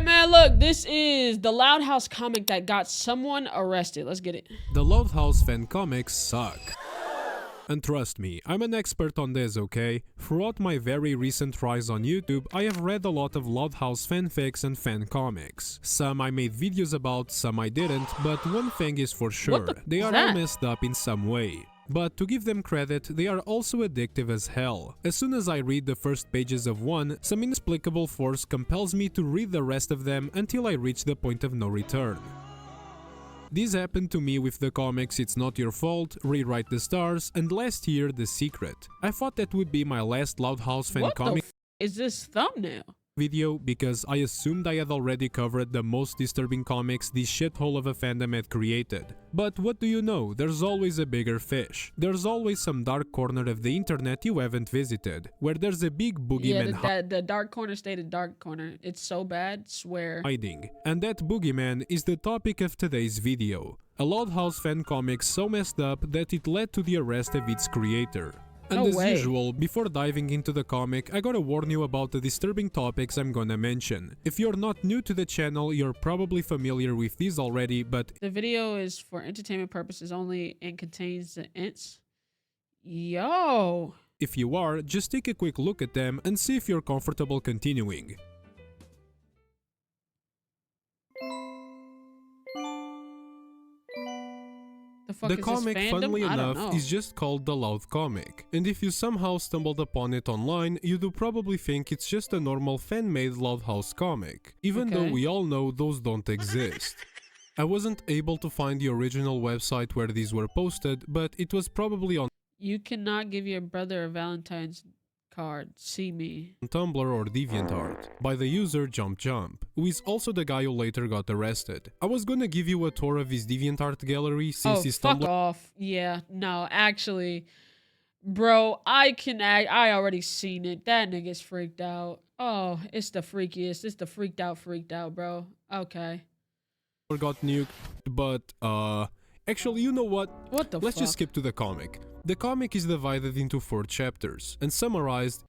right, man, look, this is the Loud House comic that got someone arrested. Let's get it. The Loud House fan comics suck. And trust me, I'm an expert on this, okay? Throughout my very recent rise on YouTube, I have read a lot of Loud House fanfics and fan comics. Some I made videos about, some I didn't, but one thing is for sure, they are all messed up in some way. But to give them credit, they are also addictive as hell. As soon as I read the first pages of one, some inexplicable force compels me to read the rest of them until I reach the point of no return. This happened to me with the comics It's Not Your Fault, Rewrite the Stars, and last year The Secret. I thought that would be my last Loud House fan comic is this thumbnail video because I assumed I had already covered the most disturbing comics this shithole of a fandom had created. But what do you know, there's always a bigger fish. There's always some dark corner of the internet you haven't visited, where there's a big boogeyman the dark corner stayed a dark corner. It's so bad, swear. hiding. And that boogeyman is the topic of today's video. A Loud House fan comic so messed up that it led to the arrest of its creator. And as usual, before diving into the comic, I gotta warn you about the disturbing topics I'm gonna mention. If you're not new to the channel, you're probably familiar with these already, but the video is for entertainment purposes only and contains the ints. Yo! If you are, just take a quick look at them and see if you're comfortable continuing. The comic, funnily enough, is just called The Loud Comic, and if you somehow stumbled upon it online, you do probably think it's just a normal fan-made Loud House comic, even though we all know those don't exist. I wasn't able to find the original website where these were posted, but it was probably on You cannot give your brother a Valentine's card, see me. Tumblr or DeviantArt, by the user JumpJump, who is also the guy who later got arrested. I was gonna give you a tour of his DeviantArt gallery since his fuck Tumblr off. Yeah, no, actually, bro, I already seen it. That nigga's freaked out. Oh, it's the freakiest. It's the freaked out, bro. Okay. got nuked, but actually, you know what? What the Let's fuck? just skip to the comic. The comic is divided into 4 chapters, and summarized: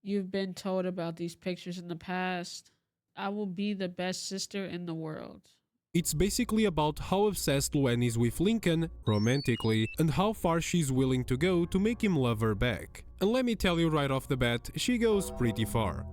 You've been told about these pictures in the past. I will be the best sister in the world. It's basically about how obsessed Luann is with Lincoln, romantically, and how far she's willing to go to make him love her back. And let me tell you right off the bat, she goes pretty far.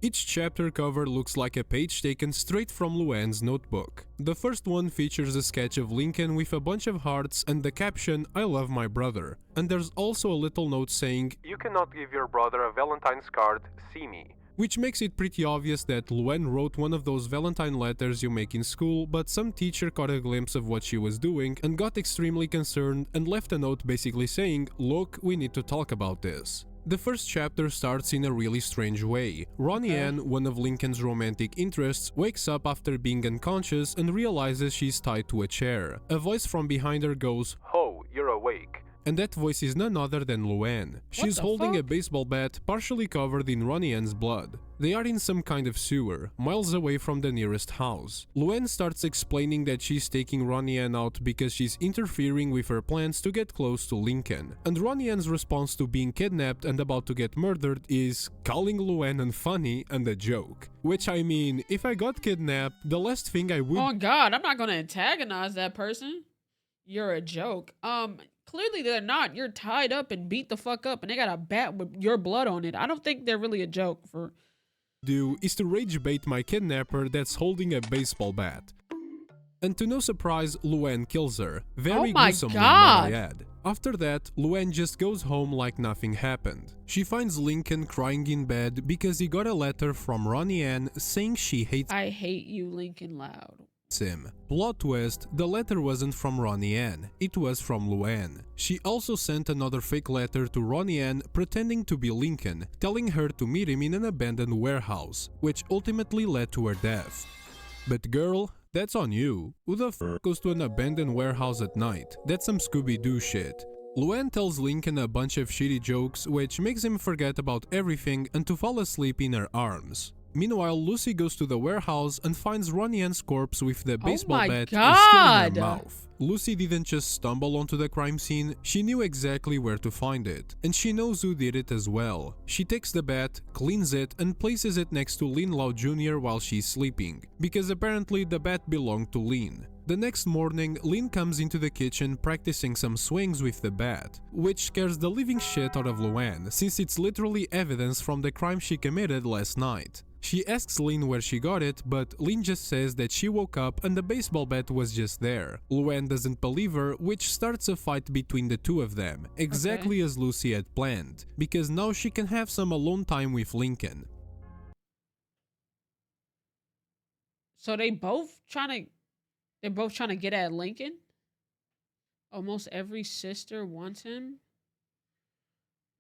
Each chapter cover looks like a page taken straight from Luann's notebook. The first one features a sketch of Lincoln with a bunch of hearts and the caption, "I love my brother." And there's also a little note saying, "You cannot give your brother a Valentine's card, see me." Which makes it pretty obvious that Luann wrote one of those Valentine letters you make in school, but some teacher caught a glimpse of what she was doing and got extremely concerned and left a note basically saying, "Look, we need to talk about this." The first chapter starts in a really strange way. Ronnie Ann, one of Lincoln's romantic interests, wakes up after being unconscious and realizes she's tied to a chair. A voice from behind her goes, "Ho, you're awake." And that voice is none other than Luann. She's holding a baseball bat partially covered in Ronnie Ann's blood. They are in some kind of sewer, miles away from the nearest house. Luann starts explaining that she's taking Ronnie Ann out because she's interfering with her plans to get close to Lincoln. And Ronnie Ann's response to being kidnapped and about to get murdered is calling Luann unfunny and a joke. Which, I mean, if I got kidnapped, the last thing I would— Oh god, I'm not gonna antagonize that person. You're a joke. Clearly they're not. You're tied up and beat the fuck up and they got a bat with your blood on it. I don't think they're really a joke for— do is to rage bait my kidnapper that's holding a baseball bat. And to no surprise, Luann kills her. Very gruesomely, might I add. After that, Luann just goes home like nothing happened. She finds Lincoln crying in bed because he got a letter from Ronnie Ann saying she hates— I hate you, Lincoln Loud. him. Plot twist, the letter wasn't from Ronnie Ann, it was from Luann. She also sent another fake letter to Ronnie Ann pretending to be Lincoln, telling her to meet him in an abandoned warehouse, which ultimately led to her death. But girl, that's on you. Who the f goes to an abandoned warehouse at night? That's some Scooby-Doo shit. Luann tells Lincoln a bunch of shitty jokes which makes him forget about everything and to fall asleep in her arms. Meanwhile, Lucy goes to the warehouse and finds Ronnie Ann's corpse with the baseball my bat God. still in her mouth. Lucy didn't just stumble onto the crime scene, she knew exactly where to find it, and she knows who did it as well. She takes the bat, cleans it, and places it next to Lynn Lau Jr. while she's sleeping, because apparently the bat belonged to Lynn. The next morning, Lynn comes into the kitchen practicing some swings with the bat, which scares the living shit out of Luann, since it's literally evidence from the crime she committed last night. She asks Lynn where she got it, but Lynn just says that she woke up and the baseball bat was just there. Luann doesn't believe her, which starts a fight between the two of them, exactly as Lucy had planned, because now she can have some alone time with Lincoln. So they're both trying to get at Lincoln? Almost every sister wants him?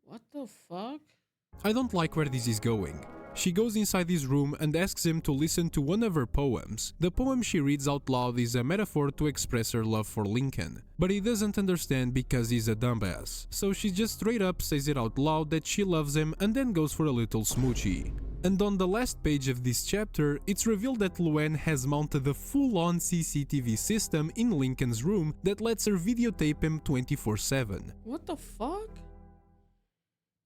What the fuck? I don't like where this is going. She goes inside his room and asks him to listen to one of her poems. The poem she reads out loud is a metaphor to express her love for Lincoln, but he doesn't understand because he's a dumbass. So she just straight up says it out loud that she loves him and then goes for a little smoochie. And on the last page of this chapter, it's revealed that Luann has mounted a full-on CCTV system in Lincoln's room that lets her videotape him 24/7. What the fuck?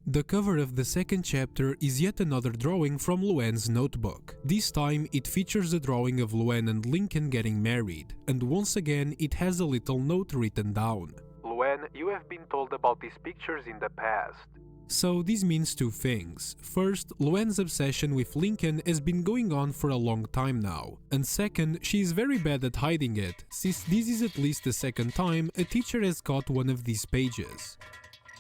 The cover of the second chapter is yet another drawing from Luann's notebook. This time it features a drawing of Luann and Lincoln getting married, and once again it has a little note written down. Luann, you have been told about these pictures in the past. So this means two things. First, Luann's obsession with Lincoln has been going on for a long time now. And second, she is very bad at hiding it, since this is at least the second time a teacher has caught one of these pages.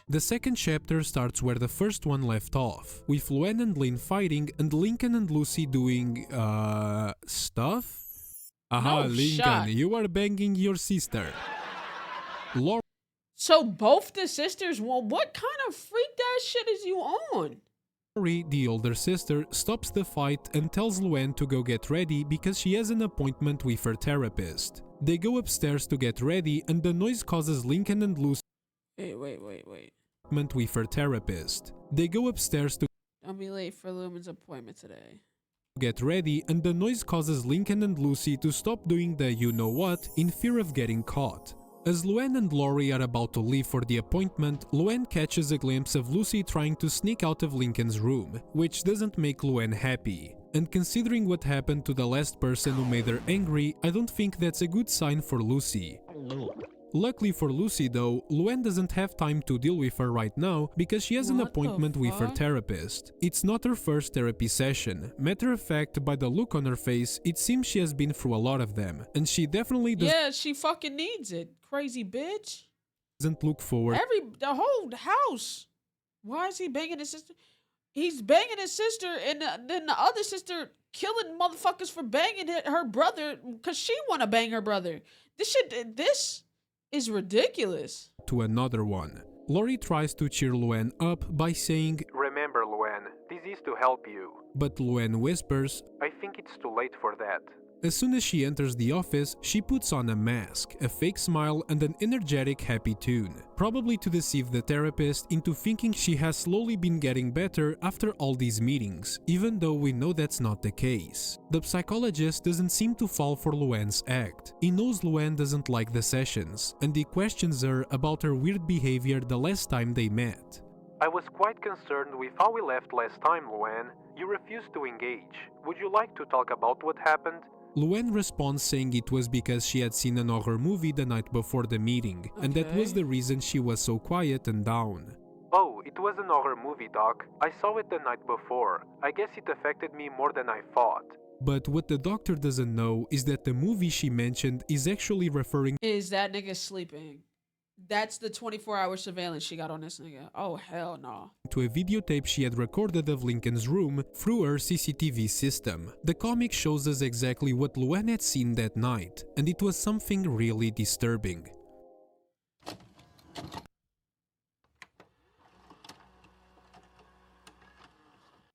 The second chapter starts where the first one left off, with Luann and Lynn fighting and Lincoln and Lucy doing, stuff? Aha, No Lincoln, shot. you are banging your sister. Laura So both the sisters, well, what kind of freak ass shit is you on? the older sister, stops the fight and tells Luann to go get ready because she has an appointment with her therapist. They go upstairs to get ready and the noise causes Lincoln and Lucy Wait. with her therapist. They go upstairs to Don't be late for Lumen's appointment today. get ready and the noise causes Lincoln and Lucy to stop doing the you know what in fear of getting caught. As Luann and Laurie are about to leave for the appointment, Luann catches a glimpse of Lucy trying to sneak out of Lincoln's room, which doesn't make Luann happy. And considering what happened to the last person who made her angry, I don't think that's a good sign for Lucy. Luckily for Lucy though, Luann doesn't have time to deal with her right now because she has an What the appointment with her fuck? therapist. It's not her first therapy session. Matter of fact, by the look on her face, it seems she has been through a lot of them, and she definitely Yeah, she fucking needs it. Crazy bitch. doesn't look forward The whole house. Why is he banging his sister? He's banging his sister, and then the other sister killing motherfuckers for banging her brother because she want to bang her brother. This is ridiculous. to another one. Laurie tries to cheer Luann up by saying, Remember, Luann, this is to help you. but Luann whispers. I think it's too late for that. As soon as she enters the office, she puts on a mask, a fake smile, and an energetic happy tune, probably to deceive the therapist into thinking she has slowly been getting better after all these meetings, even though we know that's not the case. The psychologist doesn't seem to fall for Luann's act. He knows Luann doesn't like the sessions, and he questions her about her weird behavior the last time they met. I was quite concerned with how we left last time, Luann. You refused to engage. Would you like to talk about what happened? Luann responds saying it was because she had seen an horror movie the night before the meeting, and that was Okay. the reason she was so quiet and down. Oh, it was an horror movie, Doc. I saw it the night before. I guess it affected me more than I thought. But what the doctor doesn't know is that the movie she mentioned is actually referring Is that nigga sleeping? That's the 24-hour surveillance she got on this nigga. Oh, hell no. to a videotape she had recorded of Lincoln's room through her CCTV system. The comic shows us exactly what Luann had seen that night, and it was something really disturbing.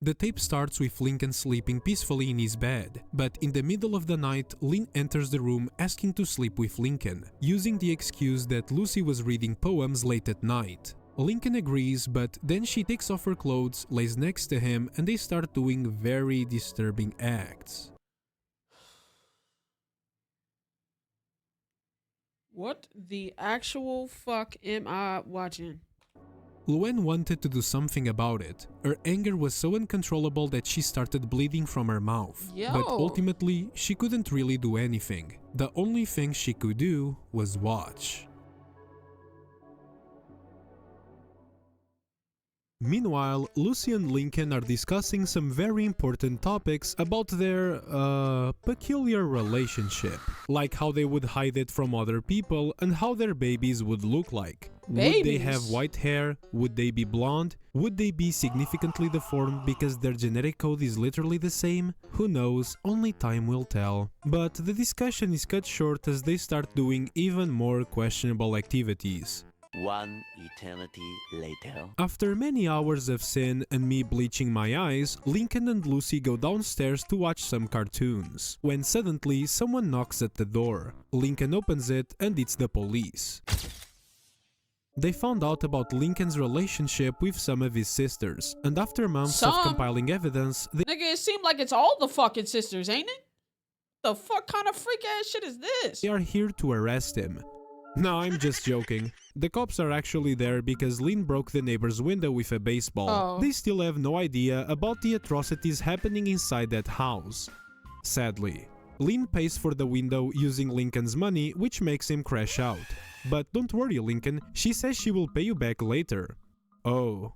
The tape starts with Lincoln sleeping peacefully in his bed, but in the middle of the night, Lynn enters the room asking to sleep with Lincoln, using the excuse that Lucy was reading poems late at night. Lincoln agrees, but then she takes off her clothes, lays next to him, and they start doing very disturbing acts. What the actual fuck am I watching? Luann wanted to do something about it. Her anger was so uncontrollable that she started bleeding from her mouth. Yo. But ultimately, she couldn't really do anything. The only thing she could do was watch. Meanwhile, Lucy and Lincoln are discussing some very important topics about their, peculiar relationship. Like how they would hide it from other people and how their babies would look like. Would they have white hair? Would they be blonde? Would they be significantly deformed because their genetic code is literally the same? Who knows, only time will tell. But the discussion is cut short as they start doing even more questionable activities. One eternity later. After many hours of sin and me bleaching my eyes, Lincoln and Lucy go downstairs to watch some cartoons, when suddenly someone knocks at the door. Lincoln opens it and it's the police. They found out about Lincoln's relationship with some of his sisters, and after months of compiling evidence, Nigga, it seemed like it's all the fucking sisters, ain't it? The fuck kind of freak ass shit is this? they are here to arrest him. No, I'm just joking. The cops are actually there because Lynn broke the neighbor's window with a baseball. Oh. They still have no idea about the atrocities happening inside that house. Sadly, Lynn pays for the window using Lincoln's money, which makes him crash out. But don't worry, Lincoln, she says she will pay you back later. Oh,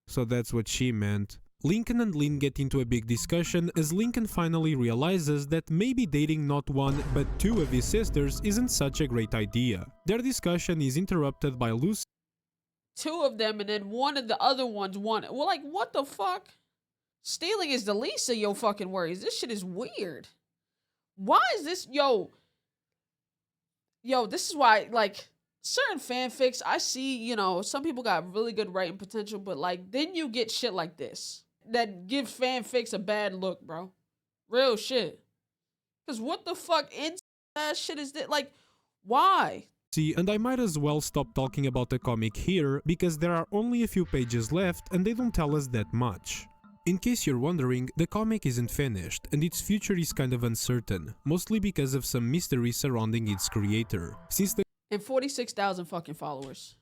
so that's what she meant. Lincoln and Lynn get into a big discussion as Lincoln finally realizes that maybe dating not one but two of his sisters isn't such a great idea. Their discussion is interrupted by Lucy. Two of them and then one of the other ones won. Well, like, what the fuck? Stealing is the least of your fucking worries. This shit is weird. Why is this, yo, this is why, like, certain fanfics, I see, you know, some people got really good writing potential, but, like, then you get shit like this that gives fanfics a bad look, bro. Real shit. Because what the fuck in that shit is that? Like, why? And I might as well stop talking about the comic here because there are only a few pages left and they don't tell us that much. In case you're wondering, the comic isn't finished and its future is kind of uncertain, mostly because of some mystery surrounding its creator. Since the And 46,000 fucking followers.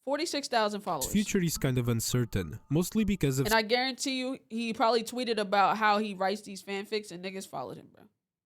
46,000 followers. future is kind of uncertain, mostly because of And I guarantee you, he probably tweeted about how he writes these fanfics and niggas followed him, bro.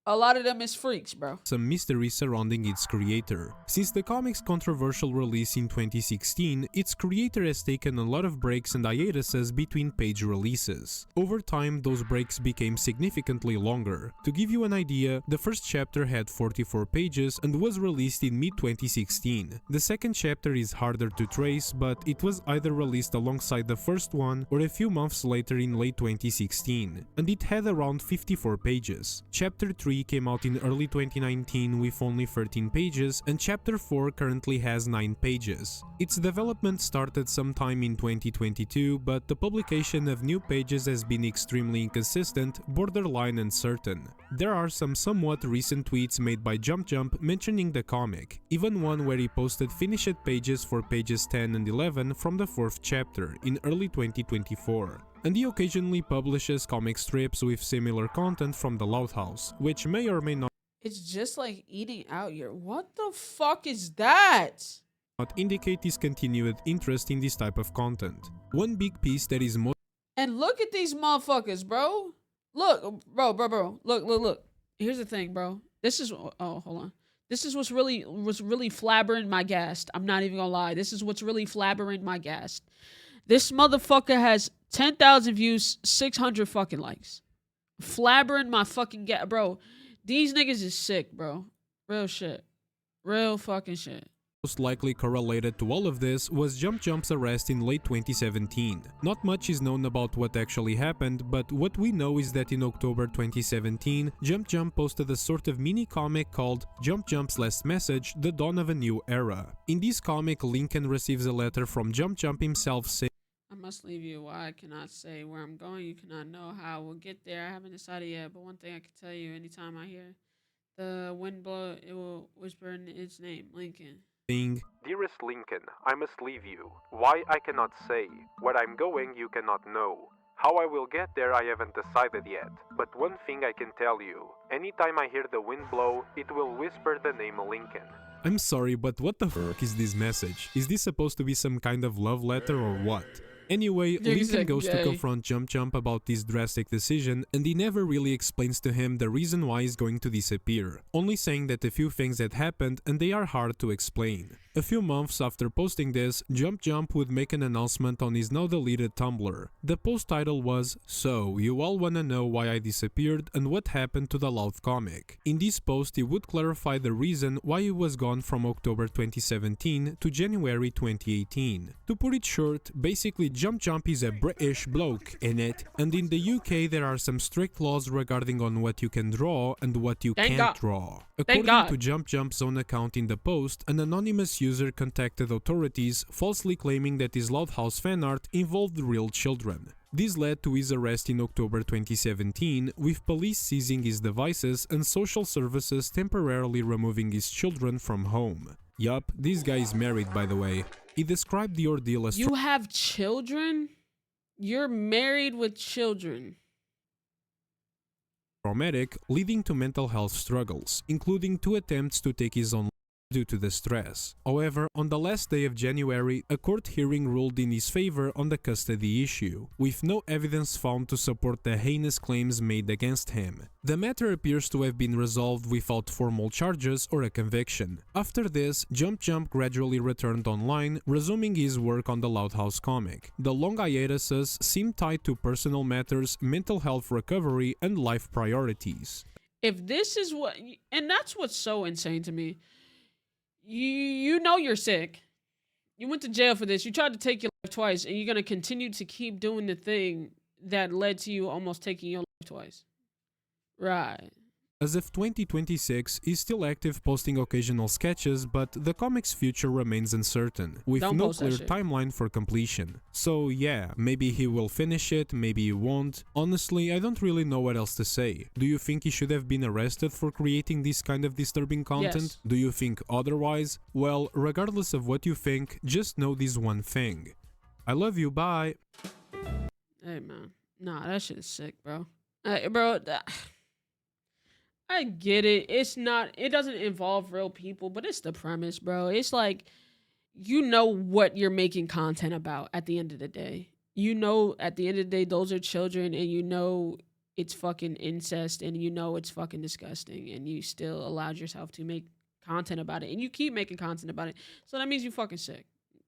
A lot of them is freaks, bro. some mystery surrounding its creator. Since the comic's controversial release in 2016, its creator has taken a lot of breaks and hiatuses between page releases. Over time, those breaks became significantly longer. To give you an idea, the first chapter had 44 pages and was released in mid-2016. The second chapter is harder to trace, but it was either released alongside the first one or a few months later in late 2016, and it had around 54 pages. Chapter 3 came out in early 2019 with only 13 pages, and Chapter 4 currently has 9 pages. Its development started sometime in 2022, but the publication of new pages has been extremely inconsistent, borderline uncertain. There are some somewhat recent tweets made by Jump mentioning the comic, even one where he posted finished pages for pages 10 and 11 from the 4th chapter in early 2024. And he occasionally publishes comic strips with similar content from the Loud House, which may or may not It's just like eating out here. What the fuck is that? indicate his continued interest in this type of content. One big piece that is most And look at these motherfuckers, bro. Look, bro. Look. Here's the thing, bro. This is, oh, hold on. This is what's really flabbering my gas. I'm not even gonna lie. This is what's really flabbering my gas. This motherfucker has 10,000 views, 600 fucking likes. Flabbering my fucking gas. Bro, these niggas is sick, bro. Real shit. Real fucking shit. likely correlated to all of this was Jump's arrest in late 2017. Not much is known about what actually happened, but what we know is that in October 2017, Jump posted a sort of mini comic called Jump's Last Message: The Dawn of a New Era. In this comic, Lincoln receives a letter from Jump himself saying, I must leave you. Why I cannot say where I'm going. You cannot know how I will get there. I haven't decided yet, but one thing I can tell you, anytime I hear the wind blow, it will whisper in its name, Lincoln. thing. Dearest Lincoln, I must leave you. Why I cannot say. Where I'm going you cannot know. How I will get there I haven't decided yet. But one thing I can tell you. Anytime I hear the wind blow, it will whisper the name Lincoln. I'm sorry, but what the fuck is this message? Is this supposed to be some kind of love letter or what? Anyway, Lincoln goes to confront Jump Jump about this drastic decision, and he never really explains to him the reason why he's going to disappear, only saying that a few things had happened and they are hard to explain. A few months after posting this, Jump Jump would make an announcement on his now deleted Tumblr. The post title was, "So, you all wanna know why I disappeared and what happened to the Loud comic." In this post he would clarify the reason why he was gone from October 2017 to January 2018. To put it short, basically Jump Jump is a British bloke in it, and in the UK there are some strict laws regarding on what you can draw and what you can't draw. According to Jump Jump's own account in the post, an anonymous user contacted authorities, falsely claiming that his Loud House fanart involved real children. This led to his arrest in October 2017, with police seizing his devices and social services temporarily removing his children from home. Yup, this guy is married, by the way. He described the ordeal as You have children? You're married with children. traumatic, leading to mental health struggles, including 2 attempts to take his own life due to the stress. However, on the last day of January, a court hearing ruled in his favor on the custody issue, with no evidence found to support the heinous claims made against him. The matter appears to have been resolved without formal charges or a conviction. After this, Jump Jump gradually returned online, resuming his work on the Loud House comic. The long hiatuses seem tied to personal matters, mental health recovery, and life priorities. If this is what, and that's what's so insane to me. You know you're sick. You went to jail for this. You tried to take your life twice, and you're gonna continue to keep doing the thing that led to you almost taking your life twice. Right. As of 2026, he's still active, posting occasional sketches, but the comic's future remains uncertain, with no clear timeline for completion. So yeah, maybe he will finish it, maybe he won't. Honestly, I don't really know what else to say. Do you think he should have been arrested for creating this kind of disturbing content? Yes. Do you think otherwise? Well, regardless of what you think, just know this one thing. I love you, bye! Hey man, nah, that shit is sick, bro. I get it. It doesn't involve real people, but it's the premise, bro. It's like, you know what you're making content about at the end of the day. You know, at the end of the day, those are children, and you know it's fucking incest, and you know it's fucking disgusting, and you still allowed yourself to make content about it, and you keep making content about it. So that means you fucking sick.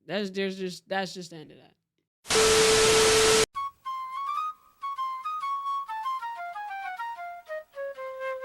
That's just the end of that.